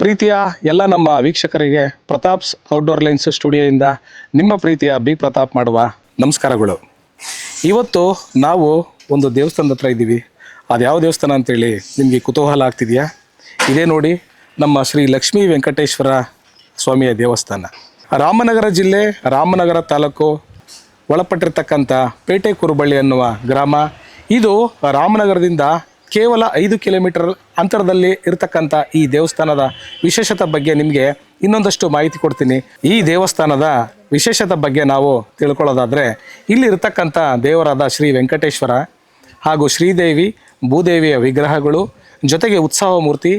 ಪ್ರೀತಿಯ ಎಲ್ಲ ನಮ್ಮ ವೀಕ್ಷಕರಿಗೆ ಪ್ರತಾಪ್ಸ್ ಔಟ್ಡೋರ್ ಲೈನ್ಸ್ ಸ್ಟುಡಿಯೋಯಿಂದ ನಿಮ್ಮ ಪ್ರೀತಿಯ ಬಿ ಪ್ರತಾಪ್ ಮಾಡುವ ನಮಸ್ಕಾರಗಳು. ಇವತ್ತು ನಾವು ಒಂದು ದೇವಸ್ಥಾನದ ಹತ್ರ ಇದ್ದೀವಿ. ಅದು ಯಾವ ದೇವಸ್ಥಾನ ಅಂತೇಳಿ ನಿಮಗೆ ಕುತೂಹಲ ಆಗ್ತಿದೆಯಾ? ಇದೇ ನೋಡಿ, ನಮ್ಮ ಶ್ರೀ ಲಕ್ಷ್ಮೀ ವೆಂಕಟೇಶ್ವರ ಸ್ವಾಮಿಯ ದೇವಸ್ಥಾನ. ರಾಮನಗರ ಜಿಲ್ಲೆ, ರಾಮನಗರ ತಾಲೂಕು ಒಳಪಟ್ಟಿರ್ತಕ್ಕಂಥ ಪೇಟೆ ಕುರುಬಳ್ಳಿ ಅನ್ನುವ ಗ್ರಾಮ. ಇದು ರಾಮನಗರದಿಂದ ಕೇವಲ 5 ಕಿಲೋಮೀಟರ್ ಅಂತರದಲ್ಲಿ ಇರತಕ್ಕಂಥ ಈ ದೇವಸ್ಥಾನದ ವಿಶೇಷತೆ ಬಗ್ಗೆ ನಿಮಗೆ ಇನ್ನೊಂದಷ್ಟು ಮಾಹಿತಿ ಕೊಡ್ತೀನಿ. ಈ ದೇವಸ್ಥಾನದ ವಿಶೇಷತೆ ಬಗ್ಗೆ ನಾವು ತಿಳ್ಕೊಳ್ಳೋದಾದರೆ, ಇಲ್ಲಿ ಇರತಕ್ಕಂಥ ದೇವರಾದ ಶ್ರೀ ವೆಂಕಟೇಶ್ವರ ಹಾಗೂ ಶ್ರೀದೇವಿ ಭೂದೇವಿಯ ವಿಗ್ರಹಗಳು, ಜೊತೆಗೆ ಉತ್ಸವ ಮೂರ್ತಿ,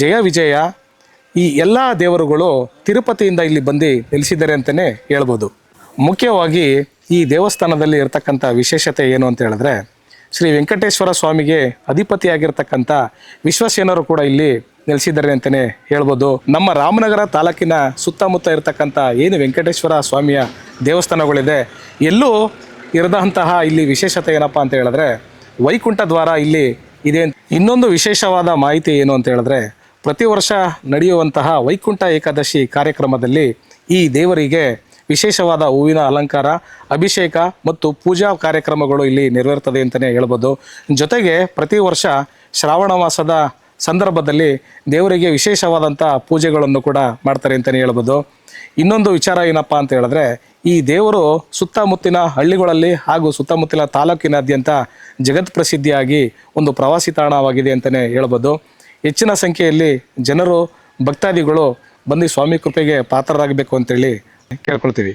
ಜಯ ವಿಜಯ, ಈ ಎಲ್ಲ ದೇವರುಗಳು ತಿರುಪತಿಯಿಂದ ಇಲ್ಲಿ ಬಂದು ನೆಲೆಸಿದ್ದಾರೆ ಅಂತಲೇ ಹೇಳ್ಬೋದು. ಮುಖ್ಯವಾಗಿ ಈ ದೇವಸ್ಥಾನದಲ್ಲಿ ಇರತಕ್ಕಂಥ ವಿಶೇಷತೆ ಏನು ಅಂತ ಹೇಳಿದ್ರೆ, ಶ್ರೀ ವೆಂಕಟೇಶ್ವರ ಸ್ವಾಮಿಗೆ ಅಧಿಪತಿಯಾಗಿರ್ತಕ್ಕಂಥ ವಿಶ್ವಸೇನರು ಕೂಡ ಇಲ್ಲಿ ನೆಲೆಸಿದ್ದಾರೆ ಅಂತಲೇ ಹೇಳ್ಬೋದು. ನಮ್ಮ ರಾಮನಗರ ತಾಲೂಕಿನ ಸುತ್ತಮುತ್ತ ಇರತಕ್ಕಂಥ ಏನು ವೆಂಕಟೇಶ್ವರ ಸ್ವಾಮಿಯ ದೇವಸ್ಥಾನಗಳಿದೆ, ಎಲ್ಲೂ ಇರದಂತಹ ಇಲ್ಲಿ ವಿಶೇಷತೆ ಏನಪ್ಪ ಅಂತ ಹೇಳಿದ್ರೆ ವೈಕುಂಠ ದ್ವಾರ ಇಲ್ಲಿ ಇದೆ. ಇನ್ನೊಂದು ವಿಶೇಷವಾದ ಮಾಹಿತಿ ಏನು ಅಂತ ಹೇಳಿದ್ರೆ, ಪ್ರತಿ ವರ್ಷ ನಡೆಯುವಂತಹ ವೈಕುಂಠ ಏಕಾದಶಿ ಕಾರ್ಯಕ್ರಮದಲ್ಲಿ ಈ ದೇವರಿಗೆ ವಿಶೇಷವಾದ ಹೂವಿನ ಅಲಂಕಾರ, ಅಭಿಷೇಕ ಮತ್ತು ಪೂಜಾ ಕಾರ್ಯಕ್ರಮಗಳು ಇಲ್ಲಿ ನೆರವೇರ್ತದೆ ಅಂತಲೇ ಹೇಳ್ಬೋದು. ಜೊತೆಗೆ ಪ್ರತಿ ವರ್ಷ ಶ್ರಾವಣ ಮಾಸದ ಸಂದರ್ಭದಲ್ಲಿ ದೇವರಿಗೆ ವಿಶೇಷವಾದಂಥ ಪೂಜೆಗಳನ್ನು ಕೂಡ ಮಾಡ್ತಾರೆ ಅಂತಲೇ ಹೇಳ್ಬೋದು. ಇನ್ನೊಂದು ವಿಚಾರ ಏನಪ್ಪ ಅಂತ ಹೇಳಿದ್ರೆ, ಈ ದೇವರು ಸುತ್ತಮುತ್ತಿನ ಹಳ್ಳಿಗಳಲ್ಲಿ ಹಾಗೂ ಸುತ್ತಮುತ್ತಲ ತಾಲೂಕಿನಾದ್ಯಂತ ಜಗತ್ ಪ್ರಸಿದ್ಧಿಯಾಗಿ ಒಂದು ಪ್ರವಾಸಿ ತಾಣವಾಗಿದೆ ಅಂತಲೇ ಹೇಳ್ಬೋದು. ಹೆಚ್ಚಿನ ಸಂಖ್ಯೆಯಲ್ಲಿ ಜನರು, ಭಕ್ತಾದಿಗಳು ಬಂದು ಸ್ವಾಮಿ ಕೃಪೆಗೆ ಪಾತ್ರರಾಗಬೇಕು ಅಂತೇಳಿ ಕೇಳ್ಕೊಳ್ತೀವಿ.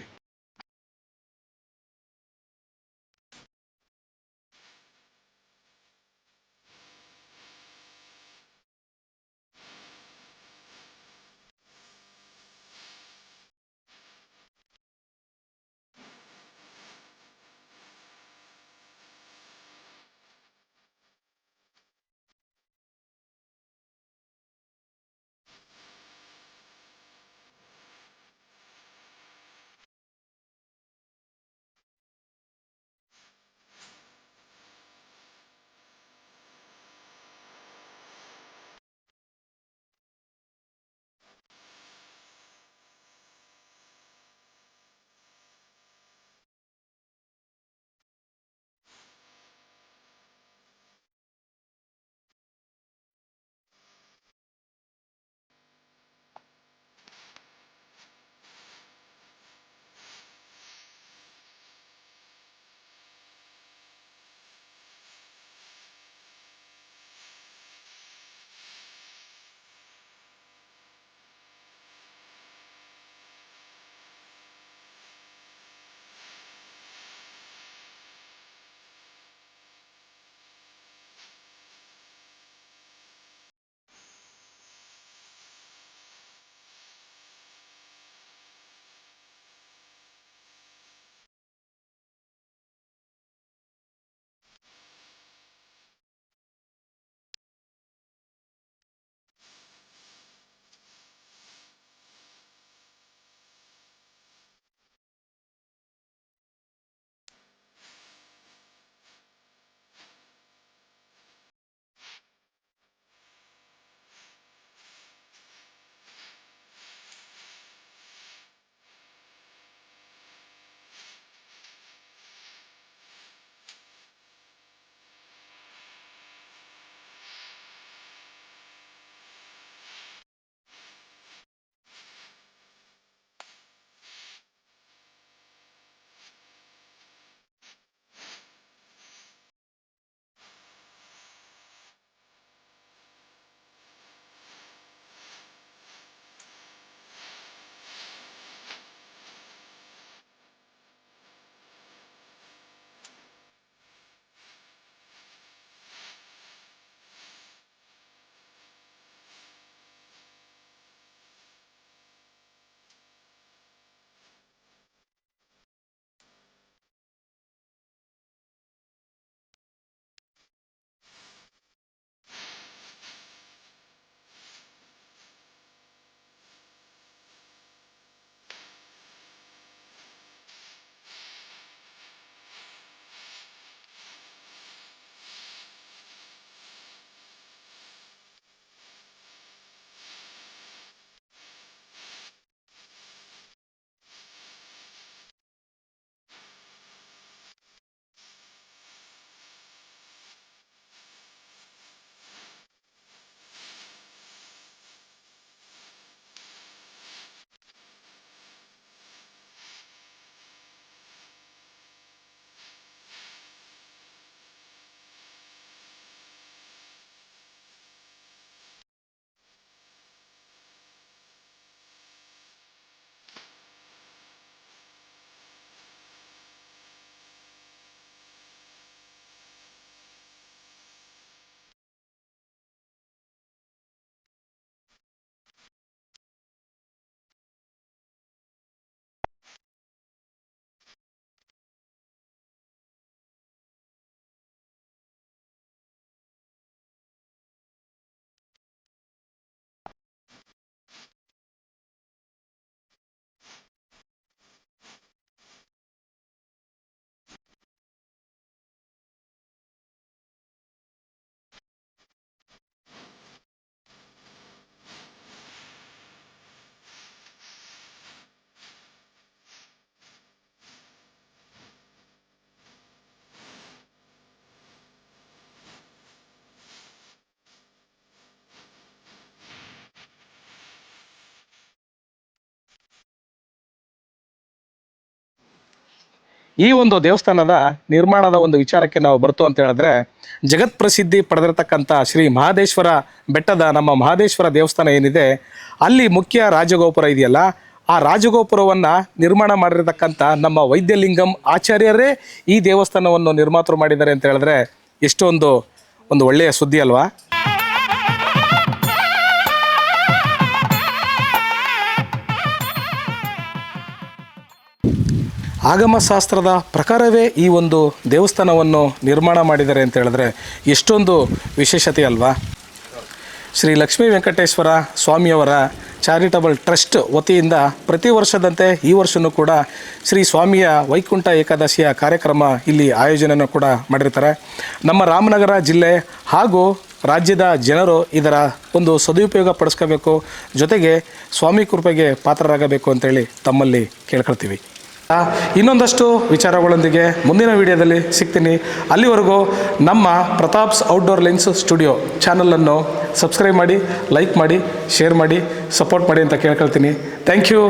ಈ ಒಂದು ದೇವಸ್ಥಾನದ ನಿರ್ಮಾಣದ ಒಂದು ವಿಚಾರಕ್ಕೆ ನಾವು ಬರ್ತು ಅಂತ ಹೇಳಿದ್ರೆ, ಜಗತ್ ಪ್ರಸಿದ್ಧಿ ಪಡೆದಿರತಕ್ಕಂಥ ಶ್ರೀ ಮಹದೇಶ್ವರ ಬೆಟ್ಟದ ನಮ್ಮ ಮಹದೇಶ್ವರ ದೇವಸ್ಥಾನ ಏನಿದೆ, ಅಲ್ಲಿ ಮುಖ್ಯ ರಾಜಗೋಪುರ ಇದೆಯಲ್ಲ, ಆ ರಾಜಗೋಪುರವನ್ನು ನಿರ್ಮಾಣ ಮಾಡಿರತಕ್ಕಂಥ ನಮ್ಮ ವೈದ್ಯಲಿಂಗಂ ಆಚಾರ್ಯರೇ ಈ ದೇವಸ್ಥಾನವನ್ನು ನಿರ್ಮಾತೃ ಮಾಡಿದ್ದಾರೆ ಅಂತ ಹೇಳಿದ್ರೆ ಎಷ್ಟೊಂದು ಒಂದು ಒಳ್ಳೆಯ ಸುದ್ದಿ ಅಲ್ವಾ. ಆಗಮಶಾಸ್ತ್ರದ ಪ್ರಕಾರವೇ ಈ ಒಂದು ದೇವಸ್ಥಾನವನ್ನು ನಿರ್ಮಾಣ ಮಾಡಿದ್ದಾರೆ ಅಂತ ಹೇಳಿದ್ರೆ ಎಷ್ಟೊಂದು ವಿಶೇಷತೆ ಅಲ್ವಾ. ಶ್ರೀ ಲಕ್ಷ್ಮೀ ವೆಂಕಟೇಶ್ವರ ಸ್ವಾಮಿಯವರ ಚಾರಿಟಬಲ್ ಟ್ರಸ್ಟ್ ವತಿಯಿಂದ ಪ್ರತಿ ವರ್ಷದಂತೆ ಈ ವರ್ಷವೂ ಕೂಡ ಶ್ರೀ ಸ್ವಾಮಿಯ ವೈಕುಂಠ ಏಕಾದಶಿಯ ಕಾರ್ಯಕ್ರಮ ಇಲ್ಲಿ ಆಯೋಜನೆಯನ್ನು ಕೂಡ ಮಾಡಿರ್ತಾರೆ. ನಮ್ಮ ರಾಮನಗರ ಜಿಲ್ಲೆ ಹಾಗೂ ರಾಜ್ಯದ ಜನರು ಇದರ ಒಂದು ಸದುಪಯೋಗ ಪಡಿಸ್ಕೋಬೇಕು, ಜೊತೆಗೆ ಸ್ವಾಮಿ ಕೃಪೆಗೆ ಪಾತ್ರರಾಗಬೇಕು ಅಂತೇಳಿ ತಮ್ಮಲ್ಲಿ ಕೇಳ್ಕೊಳ್ತೀವಿ. ಇನ್ನೊಂದಷ್ಟು ವಿಚಾರಗಳೊಂದಿಗೆ ಮುಂದಿನ ವಿಡಿಯೋದಲ್ಲಿ ಸಿಗ್ತೀನಿ. ಅಲ್ಲಿವರೆಗೂ ನಮ್ಮ ಪ್ರತಾಪ್ಸ್ ಔಟ್ಡೋರ್ ಲೆನ್ಸ್ ಸ್ಟುಡಿಯೋ ಚಾನಲನ್ನು ಸಬ್ಸ್ಕ್ರೈಬ್ ಮಾಡಿ, ಲೈಕ್ ಮಾಡಿ, ಶೇರ್ ಮಾಡಿ, ಸಪೋರ್ಟ್ ಮಾಡಿ ಅಂತ ಕೇಳ್ಕೊಳ್ತೀನಿ. Thank you.